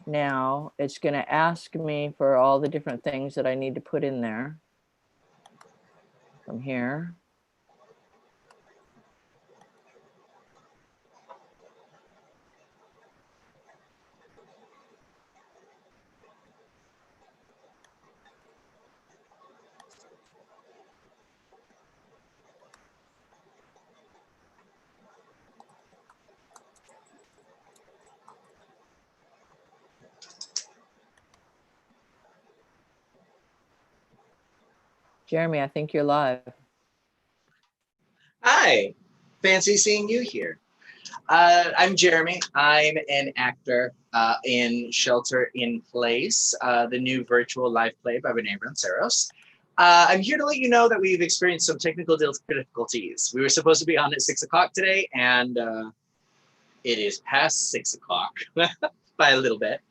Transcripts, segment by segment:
Now it's going to ask me for all the different things that I need to put in there from here. Jeremy, I think you're live. Hi, fancy seeing you here. I'm Jeremy. I'm an actor in Shelter in Place, the new virtual live play by Renee Ranceros. I'm here to let you know that we've experienced some technical difficulties. We were supposed to be on at 6 o'clock today, and it is past 6 o'clock by a little bit.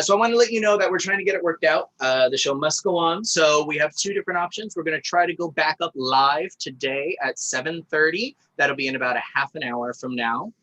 So I want to let you know that we're trying to get it worked out. The show must go on. So we have two different options. We're going to try to go back up live today at 7:30. That'll be in about a half an hour from now.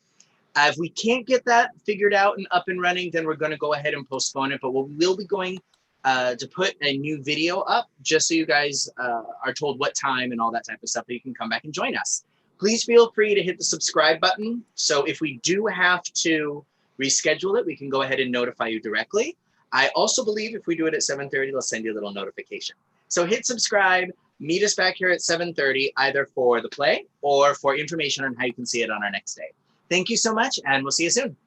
If we can't get that figured out and up and running, then we're going to go ahead and postpone it. But we will be going to put a new video up just so you guys are told what time and all that type of stuff that you can come back and join us. Please feel free to hit the subscribe button. So if we do have to reschedule it, we can go ahead and notify you directly. I also believe if we do it at 7:30, they'll send you a little notification. So hit subscribe, meet us back here at 7:30, either for the play or for information on how you can see it on our next day. Thank you so much, and we'll see you soon.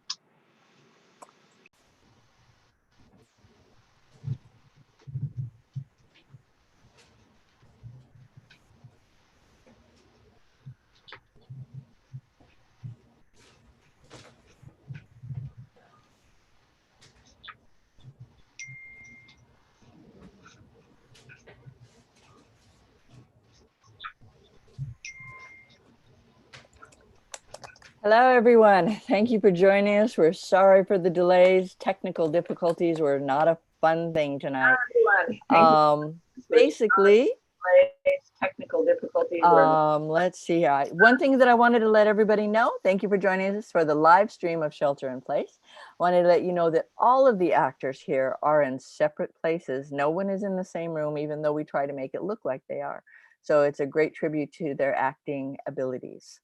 Hello, everyone. Thank you for joining us. We're sorry for the delays. Technical difficulties were not a fun thing tonight. Basically, technical difficulties. Let's see. One thing that I wanted to let everybody know, thank you for joining us for the live stream of Shelter in Place. Wanted to let you know that all of the actors here are in separate places. No one is in the same room, even though we try to make it look like they are. So it's a great tribute to their acting abilities.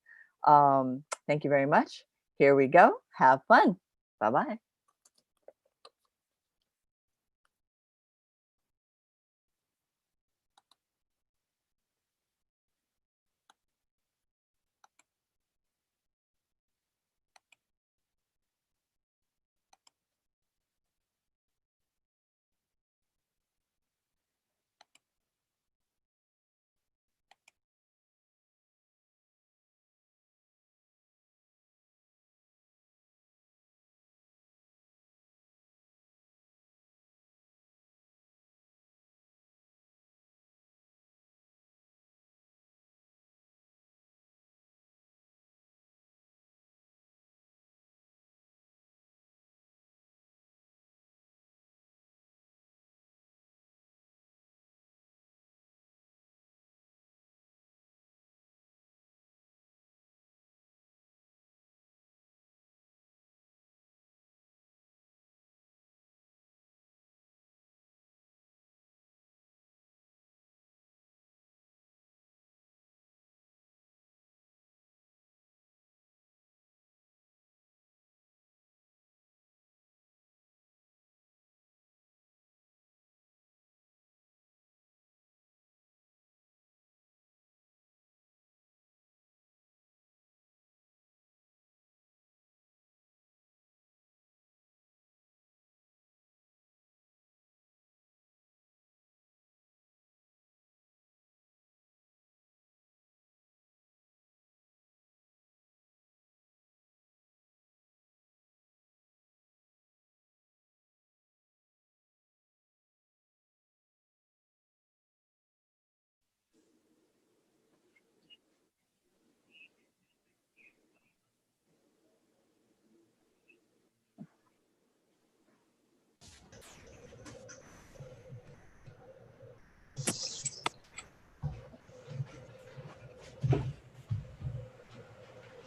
Thank you very much. Here we go. Have fun. Bye-bye.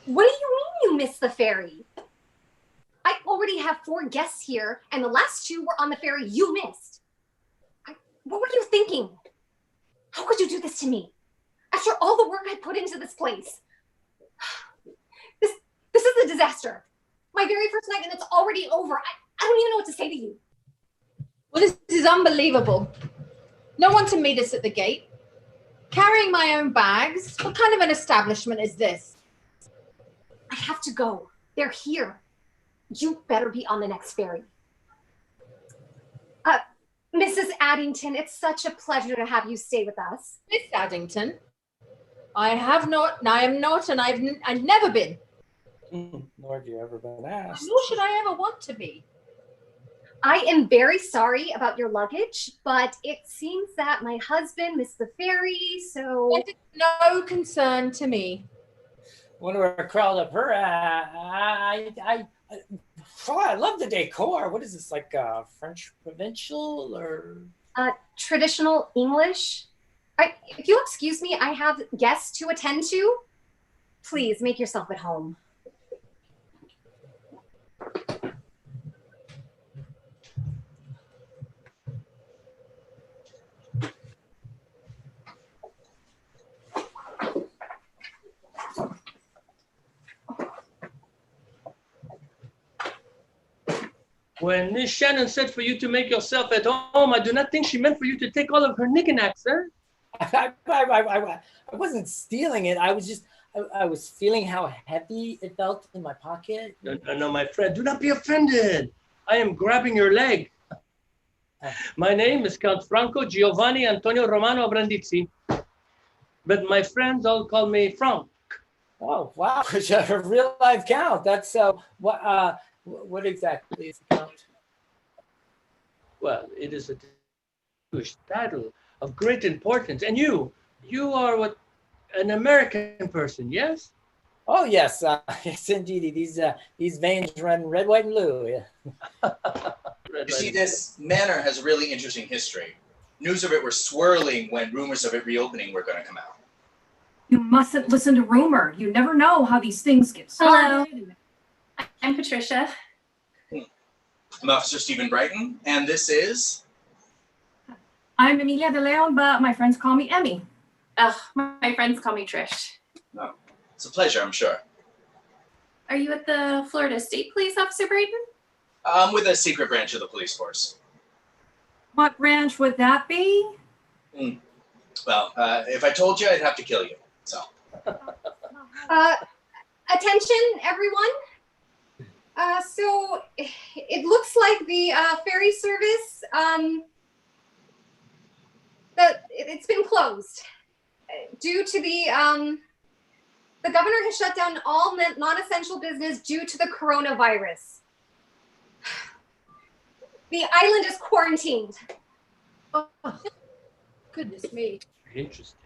What do you mean you missed the ferry? I already have have 4 guests here, and the last 2 were on the ferry you missed. What were you thinking? How could you do this to me? After all the work I put into this place. This is a disaster. My very first night, and it's already over. I don't even know what to say to you. Well, this is unbelievable. No one to meet us at the gate. Carrying my own bags. What kind of an establishment is this? I have to go. They're here. You better be on the next ferry. Mrs. Addington, it's such a pleasure to have you stay with us. Miss Addington? I am not, and I've never been. Nor have you ever been asked. Nor should I ever want to be. I am very sorry about your luggage, but it seems that my husband missed the ferry, so... That is no concern to me. When we're crowded up her, I love the decor. What is this, like French provincial or? Traditional English. If you'll excuse me, I have guests to attend to. Please make yourself at home. When Miss Shannon said for you to make yourself at home, I do not think she meant for you to take all of her knickknacks, sir. I wasn't stealing it. I was feeling how heavy it felt in my pocket. No, my friend, do not be offended. I am grabbing your leg. My name is Count Franco Giovanni Antonio Romano Brandizzi, but my friends all call me Frank. Oh, wow. A real life count. That's what exactly is the count? Well, it is a distinguished title of great importance. And you are what? An American person, yes? Oh, yes. Yes, indeed. These veins run red, white, and blue. Yeah. You see, this manor has a really interesting history. News of it were swirling when rumors of it reopening were going to come out. You mustn't listen to rumor. You never know how these things get started. Hello. I'm Patricia. I'm Officer Stephen Brighton, and this is... I'm Emilia de Leon, but my friends call me Emmy. Ugh, my friends call me Trish. Oh, it's a pleasure, I'm sure. Are you at the Florida State Police, Officer Brighton? I'm with a secret branch of the police force. What branch would that be? Well, if I told you, I'd have to kill you, so... Attention, everyone. So it looks like the ferry service, it's been closed due to the governor has shut down all non-essential business due to the coronavirus. The island is quarantined. Oh, goodness me. Interesting.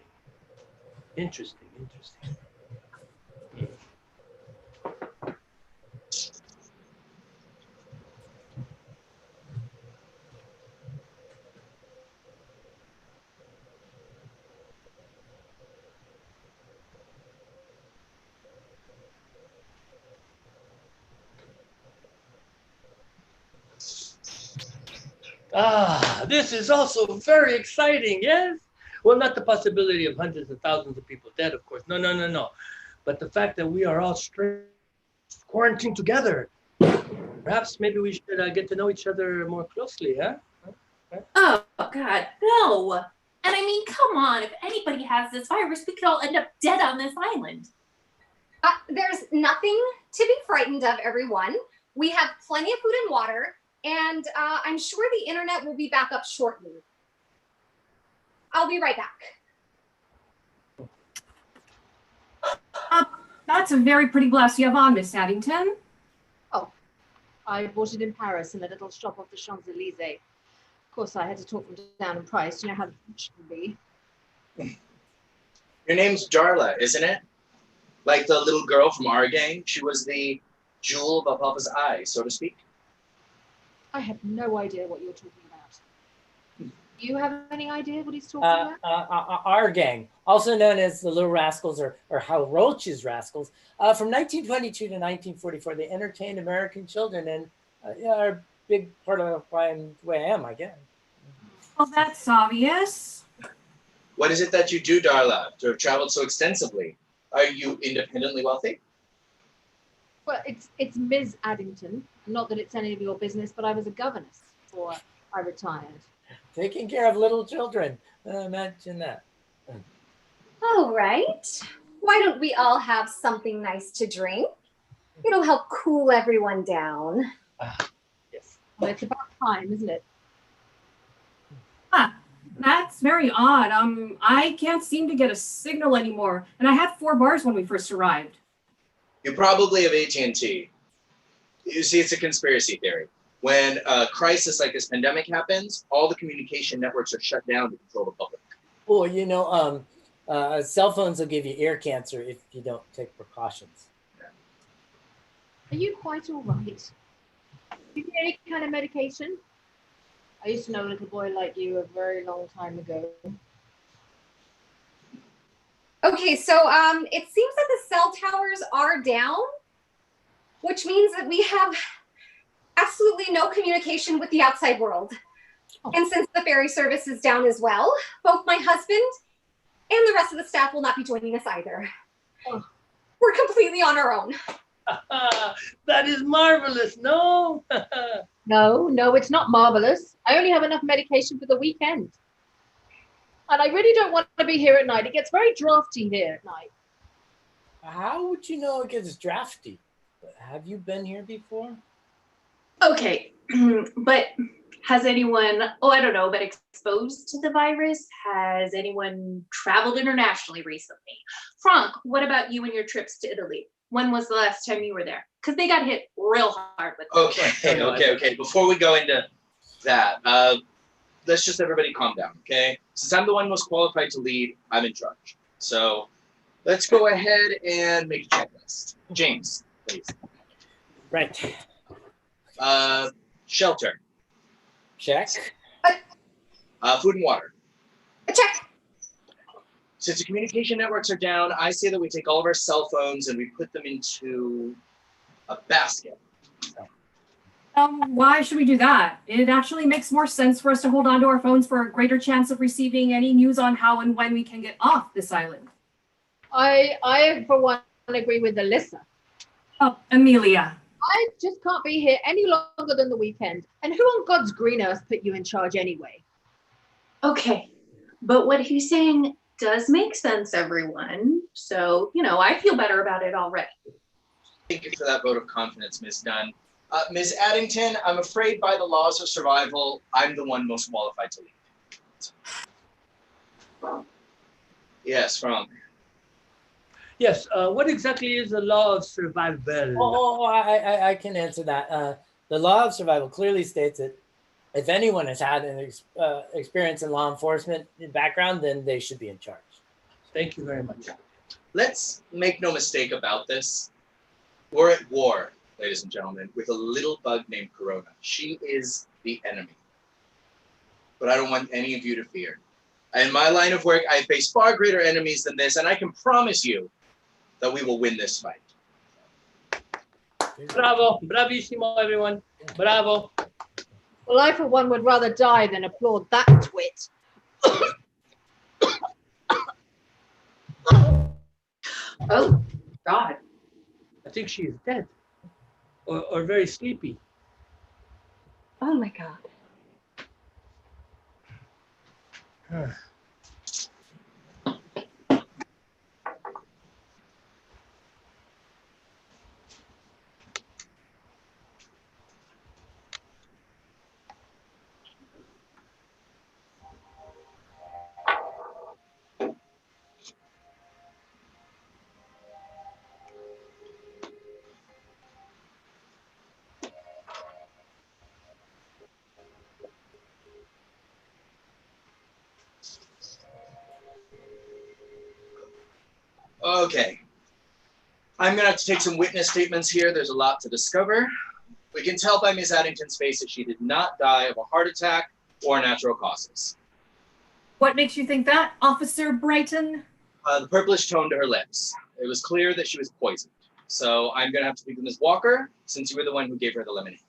This is also very exciting, yes? Well, not the possibility of hundreds of thousands of people dead, of course. No. But the fact that we are all quarantined together. Perhaps maybe we should get to know each other more closely, huh? Oh, God, no. And I mean, come on, if anybody has this virus, we could all end up dead on this island. There's nothing to be frightened of, everyone. We have plenty of food and water, and I'm sure the internet will be back up shortly. I'll be right back. That's a very pretty blouse you have on, Miss Addington. Oh, I bought it in Paris in a little shop off the Champs-Elysees. Of course, I had to talk them down in price. You know how the French can be. Your name's Jarla, isn't it? Like the little girl from our gang? She was the jewel of Papa's eye, so to speak. I have no idea what you're talking about. Do you have any idea what he's talking about? Our gang, also known as the Little Rascals or Hal Roach's Rascals, from 1922 to 1944, they entertained American children and Yeah, are a big part of why I'm the way I am, I guess. Well, that's obvious. What is it that you do, Darla, to have traveled so extensively? Are you independently wealthy? Well, it's Ms. Addington. Not that it's any of your business, but I was a governess before I retired. Taking care of little children. Imagine that. All right. Why don't we all have something nice to drink? It'll help cool everyone down. Yes. Well, it's about time, isn't it? Huh. That's very odd. I can't seem to get a signal anymore, and I had 4 bars when we first arrived. You probably have AT&T. You see, it's a conspiracy theory. When a crisis like this pandemic happens, all the communication networks are shut down to control the public. Well, you know, cell phones will give you ear cancer if you don't take precautions. Are you quite all right? Do you need any kind of medication? I used to know a little boy like you a very long time ago. Okay, so it seems that the cell towers are down, which means that we have absolutely no communication with the outside world. Oh. And since the ferry service is down as well, both my husband and the rest of the staff will not be joining us either. Oh. We're completely on our own. That is marvelous, no? No, it's not marvelous. I only have enough medication for the weekend. And I really don't want to be here at night. It gets very drafty here at night. How would you know it gets drafty? Have you been here before? Okay, but has anyone, I don't know, been exposed to the virus? Has anyone traveled internationally recently? Frank, what about you and your trips to Italy? When was the last time you were there? Because they got hit real hard with it. Okay. Before we go into that, let's just everybody calm down, okay? Since I'm the one most qualified to lead, I'm in charge. So let's go ahead and make a checklist. James, please. Right. Shelter. Check. Food and water. Check. Since the communication networks are down, I say that we take all of our cell phones and we put them into a basket. Why should we do that? It actually makes more sense for us to hold on to our phones for a greater chance of receiving any news on how and when we can get off this island. I for one, agree with Alyssa. Oh, Amelia. I just can't be here any longer than the weekend. And who on God's green earth put you in charge anyway? Okay, but what he's saying does make sense, everyone. So, I feel better about it already. Thank you for that vote of confidence, Ms. Dunn. Ms. Addington, I'm afraid by the laws of survival, I'm the one most qualified to lead. Yes, Frank. Yes, what exactly is the law of survival? I can answer that. The law of survival clearly states that if anyone has had an experience in law enforcement background, then they should be in charge. Thank you very much. Let's make no mistake about this. We're at war, ladies and gentlemen, with a little bug named Corona. She is the enemy. But I don't want any of you to fear. In my line of work, I face far greater enemies than this, and I can promise you that we will win this fight. Bravo, bravissimo, everyone. Bravo. Well, I for one would rather die than applaud that twit. Oh, God. I think she is dead or very sleepy. Oh my God. Okay. I'm going to have to take some witness statements here. There's a lot to discover. We can tell by Ms. Addington's face that she did not die of a heart attack or natural causes. What makes you think that, Officer Brighton? The purplish tone to her lips. It was clear that she was poisoned. So I'm going to have to speak with Ms. Walker, since you were the one who gave her the lemonade.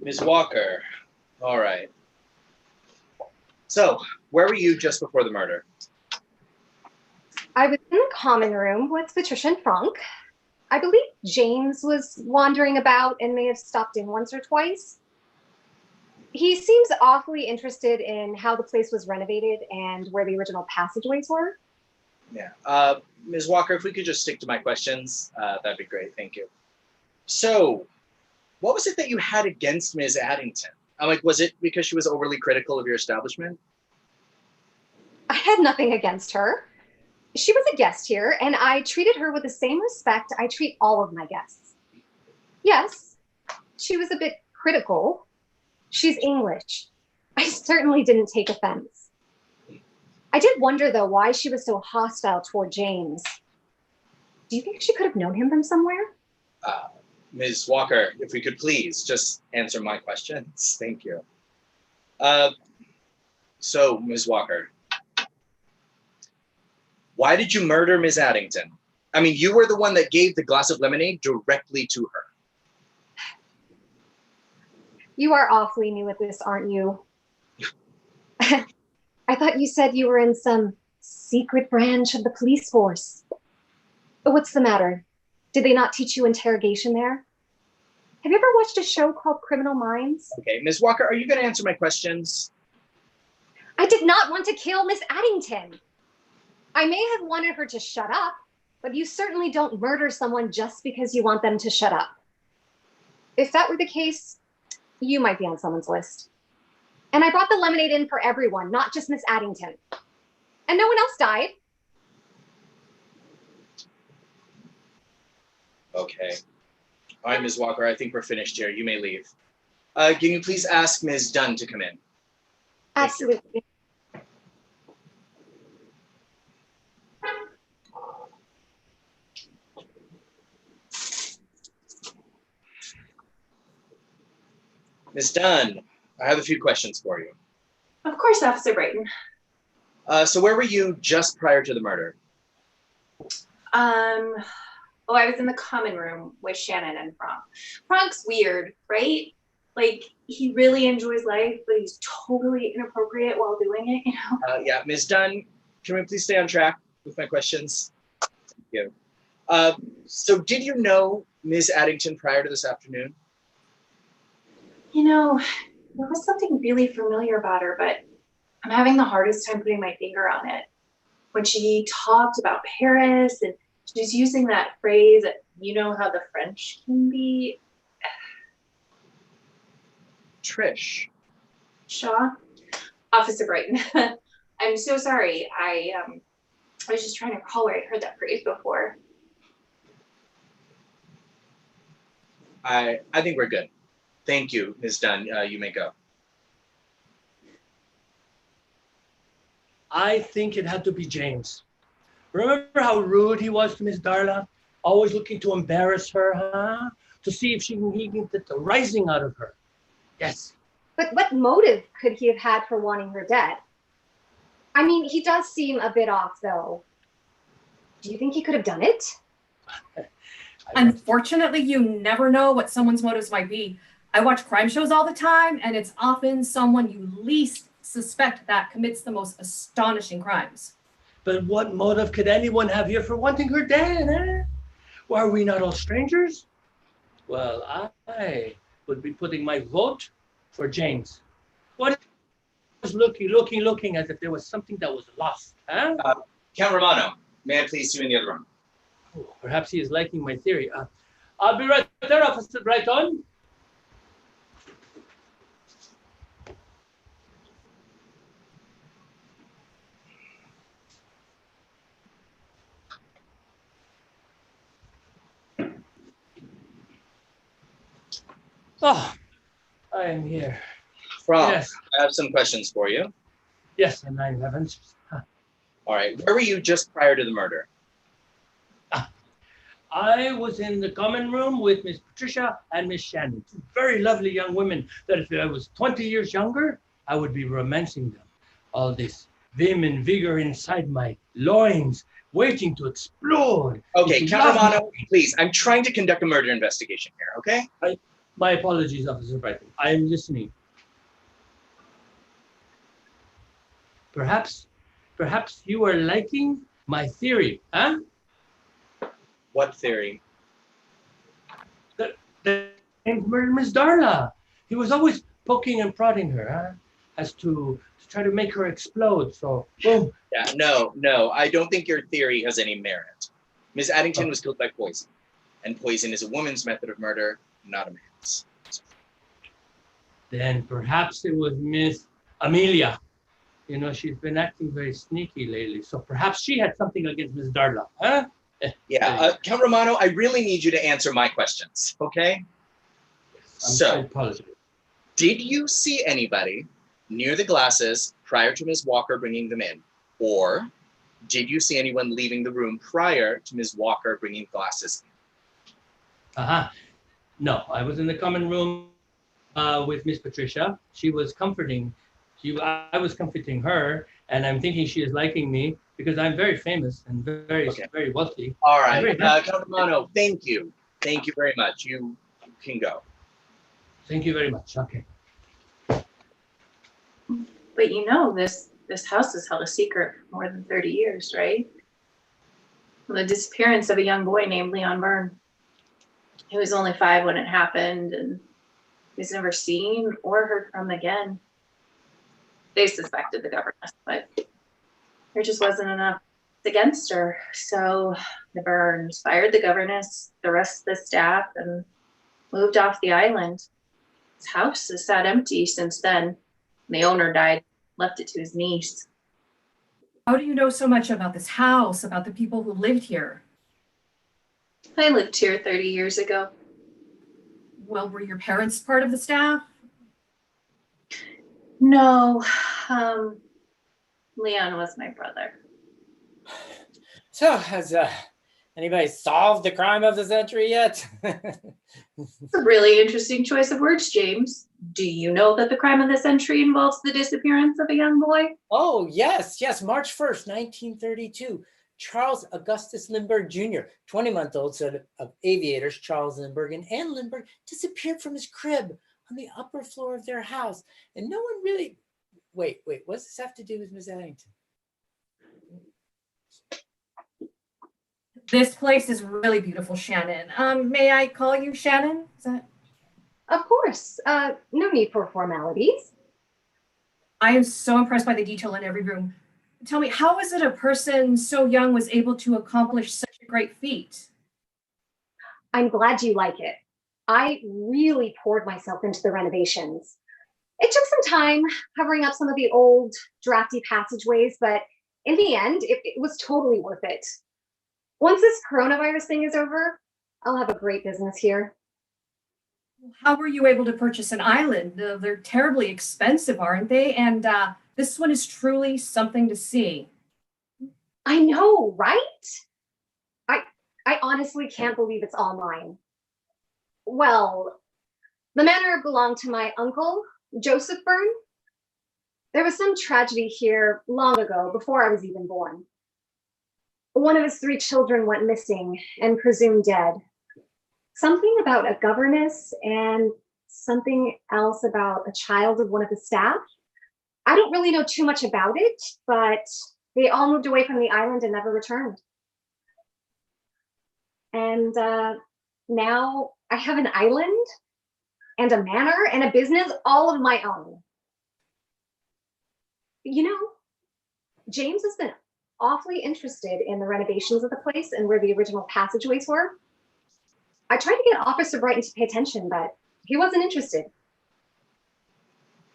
Ms. Walker. All right. So, where were you just before the murder? I was in the common room with Patricia and Frank. I believe James was wandering about and may have stopped in once or twice. He seems awfully interested in how the place was renovated and where the original passageways were. Yeah. Ms. Walker, if we could just stick to my questions, that'd be great. Thank you. So, what was it that you had against Ms. Addington? Was it because she was overly critical of your establishment? I had nothing against her. She was a guest here, and I treated her with the same respect I treat all of my guests. Yes, she was a bit critical. She's English. I certainly didn't take offense. I did wonder, though, why she was so hostile toward James. Do you think she could have known him from somewhere? Ms. Walker, if we could please just answer my questions. Thank you. So, Ms. Walker, why did you murder Ms. Addington? You were the one that gave the glass of lemonade directly to her. You are awfully new at this, aren't you? I thought you said you were in some secret branch of the police force. What's the matter? Did they not teach you interrogation there? Have you ever watched a show called Criminal Minds? Okay, Ms. Walker, are you going to answer my questions? I did not want to kill Miss Addington. I may have wanted her to shut up, but you certainly don't murder someone just because you want them to shut up. If that were the case, you might be on someone's list. And I brought the lemonade in for everyone, not just Miss Addington. And no one else died. Okay. All right, Ms. Walker, I think we're finished here. You may leave. Can you please ask Ms. Dunn to come in? Absolutely. Ms. Dunn, I have a few questions for you. Of course, Officer Brighton. So where were you just prior to the murder? I was in the common room with Shannon and Frank. Frank's weird, right? He really enjoys life, but he's totally inappropriate while doing it, you know? Yeah, Ms. Dunn, can we please stay on track with my questions? Thank you. So did you know Ms. Addington prior to this afternoon? You know, there was something really familiar about her, but I'm having the hardest time putting my finger on it. When she talked about Paris and she's using that phrase, you know how the French can be. Trish. Shaw? Officer Brighton. I'm so sorry. I was just trying to recall where I'd heard that phrase before. I think we're good. Thank you, Ms. Dunn. You may go. I think it had to be James. Remember how rude he was to Miss Darla? Always looking to embarrass her, huh? To see if he can get the rising out of her. Yes. But what motive could he have had for wanting her dead? He does seem a bit off, though. Do you think he could have done it? Unfortunately, you never know what someone's motives might be. I watch crime shows all the time, and it's often someone you least suspect that commits the most astonishing crimes. But what motive could anyone have here for wanting her dead, eh? Why, are we not all strangers? Well, I would be putting my vote for James. What is looking as if there was something that was lost, huh? Count Romano, may I please see you in the other room? Oh, perhaps he is liking my theory. I'll be right there, Officer Brighton. Oh, I am here. Frank, Yes. I have some questions for you. Yes, and 9/11. All right, where were you just prior to the murder? I was in the common room with Miss Patricia and Miss Shannon, two very lovely young women that if I was 20 years younger, I would be romancing them. All this vim and vigor inside my loins, waiting to explode. Okay, If you Count love Romano, please. I'm trying to conduct a murder investigation here, okay? My apologies, Officer Brighton. I am listening. Perhaps you are liking my theory, huh? What theory? That Miss Darla. He was always poking and prodding her, huh? As to try to make her explode. So, boom. Yeah, no, I don't think your theory has any merit. Miss Addington was killed by poison, and poison is a woman's method of murder, not a man's. Then perhaps it was Miss Amelia. You know, she's been acting very sneaky lately. So perhaps she had something against Miss Darla, huh? Yeah, Count Romano, I really need you to answer my questions, okay? I apologize. Did you see anybody near the glasses prior to Ms. Walker bringing them in? Or did you see anyone leaving the room prior to Ms. Walker bringing glasses in? No, I was in the common room with Miss Patricia. She was comforting. I was comforting her, and I'm thinking she is liking me because I'm very famous and very wealthy. All right, Count Romano, thank you. Thank you very much. You can go. Thank you very much. Okay. But you know, this house has held a secret for more than 30 years, right? The disappearance of a young boy named Leon Byrne. He was only 5 when it happened, and he was never seen or heard from again. They suspected the governess, but there just wasn't enough against her. So the Byrnes fired the governess, the rest of the staff, and moved off the island. His house has sat empty since then. The owner died, left it to his niece. How do you know so much about this house, about the people who lived here? I lived here 30 years ago. Well, were your parents part of the staff? No, Leon was my brother. So has anybody solved the crime of the century yet? It's a really interesting choice of words, James. Do you know that the crime of the century involves the disappearance of a young boy? Oh, yes, March 1st, 1932. Charles Augustus Lindbergh Jr., 20-month-old son of aviators Charles Lindbergh and Ann Lindbergh, disappeared from his crib on the upper floor of their house. And no one really... Wait, what does this have to do with Miss Addington? This place is really beautiful, Shannon. May I call you Shannon? Is that... Of course. No need for formalities. I am so impressed by the detail in every room. Tell me, how is it a person so young was able to accomplish such a great feat? I'm glad you like it. I really poured myself into the renovations. It took some time covering up some of the old drafty passageways, but in the end, it was totally worth it. Once this coronavirus thing is over, I'll have a great business here. How were you able to purchase an island? They're terribly expensive, aren't they? And this one is truly something to see. I know, right? I honestly can't believe it's all mine. Well, the manor belonged to my uncle, Joseph Byrne. There was some tragedy here long ago, before I was even born. One of his 3 children went missing and presumed dead. Something about a governess and something else about a child of one of the staff. I don't really know too much about it, but they all moved away from the island and never returned. And now I have an island and a manor and a business all of my own. You know, James has been awfully interested in the renovations of the place and where the original passageways were. I tried to get Officer Brighton to pay attention, but he wasn't interested.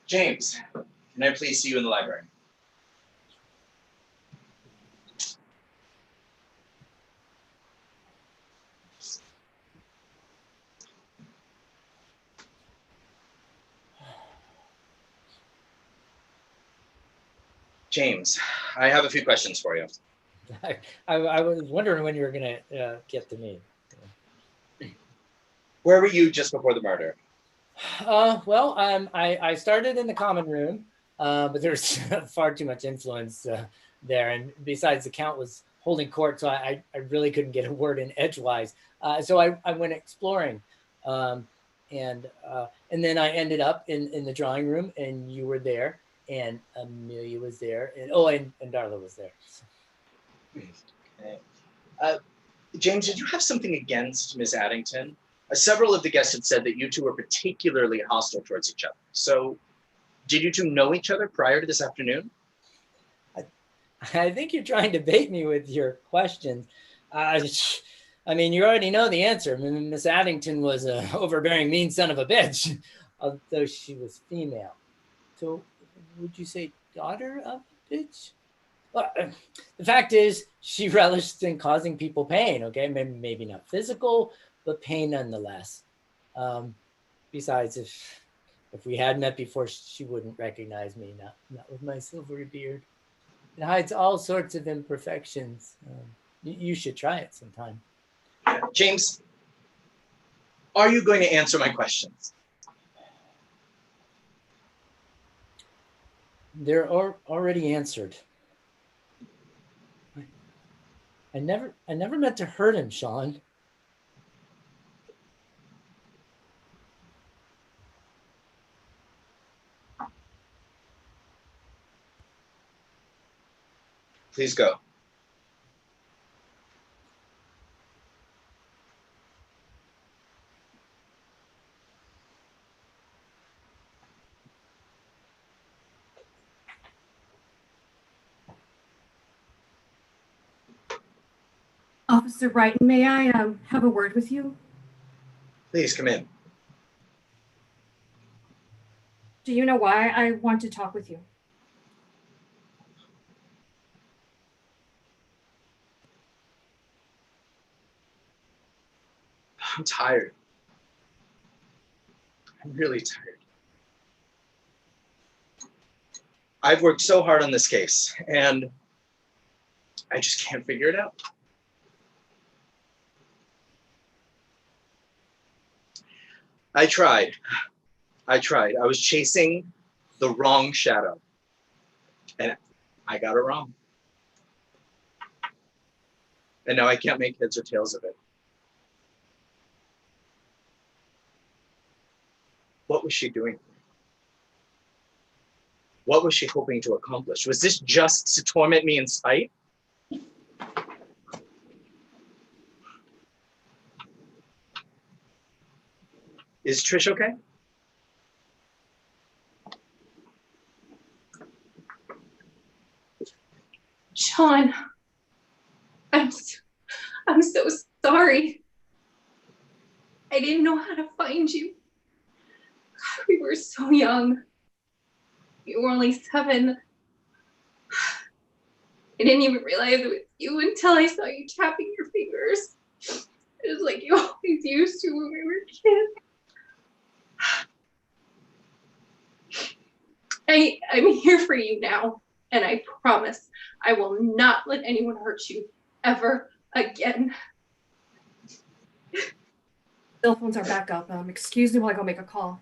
James, can I please see you in the library? James, I have a few questions for you. I was wondering when you were going to get to me. Where were you just before the murder? Well, I started in the common room, but there's far too much influence there. And besides, the count was holding court, so I really couldn't get a word in edgewise. So I went exploring. and then I ended up in the drawing room, and you were there, and Amelia was there, and Darla was there. Okay. James, did you have something against Ms. Addington? Several of the guests had said that you two were particularly hostile towards each other. So did you two know each other prior to this afternoon? I think you're trying to bait me with your questions. I mean, you already know the answer. Miss Addington was an overbearing, mean son of a bitch, although she was female. So would you say daughter of a bitch? Well, the fact is, she relished in causing people pain, okay? Maybe not physical, but pain nonetheless. Besides, if we had met before, she wouldn't recognize me, not with my silvery beard. It hides all sorts of imperfections. You should try it sometime. James, are you going to answer my questions? They're already answered. I never meant to hurt him, Sean. Please go. Officer Brighton, may I have a word with you? Please come in. Do you know why I want to talk with you? I'm tired. I'm really tired. I've worked so hard on this case, and I just can't figure it out. I tried. I was chasing the wrong shadow, and I got it wrong. And now I can't make heads or tails of it. What was she doing? What was she hoping to accomplish? Was this just to torment me in spite? Is Trish okay? Sean, I'm so sorry. I didn't know how to find you. God, we were so young. You were only 7. I didn't even realize it was you until I saw you tapping your fingers. It was like you always used to when we were kids. I'm here for you now, and I promise I will not let anyone hurt you ever again. Cell phones are back up. Excuse me while I go make a call.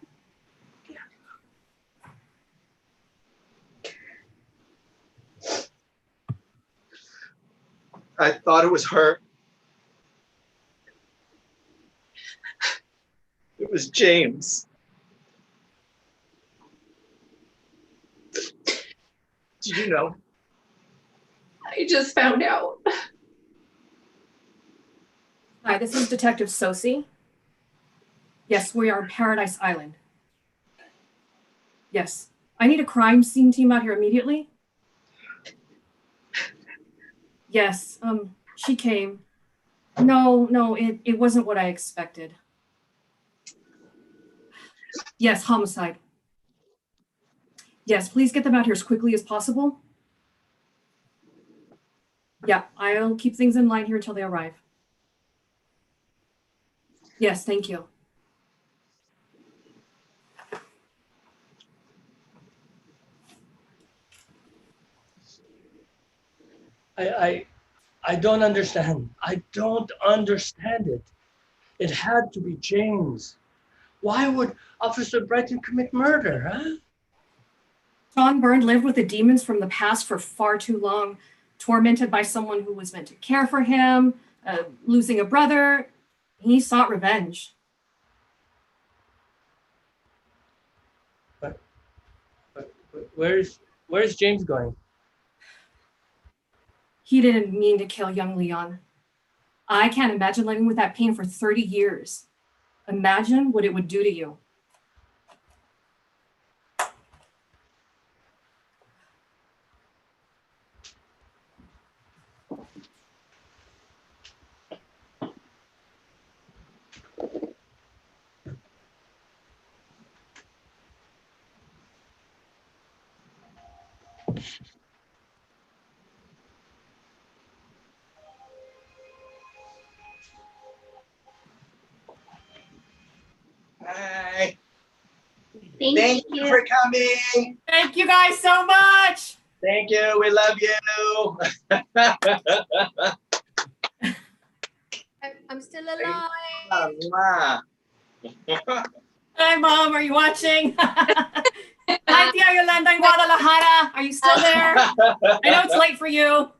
I thought it was her. It was James. Did you know? I just found out. Hi, this is Detective Sosi. Yes, we are on Paradise Island. Yes, I need a crime scene team out here immediately. Yes, she came. No, it wasn't what I expected. Yes, homicide. Yes, please get them out here as quickly as possible. Yeah, I'll keep things in line here until they arrive. Yes, thank you. I don't understand. I don't understand it. It had to be James. Why would Officer Brighton commit murder, huh? Sean Byrne lived with the demons from the past for far too long, tormented by someone who was meant to care for him, losing a brother. He sought revenge. Where's James going? He didn't mean to kill young Leon. I can't imagine living with that pain for 30 years. Imagine what it would do to you. Hi. Thank, Thank you for coming. Thank you guys so much. Thank you. We love you. I'm still alive. Mwah. Hi, Mom. Are you watching? Hi, Tia Yolanda in Guadalajara. Are you still there? I know it's late for you.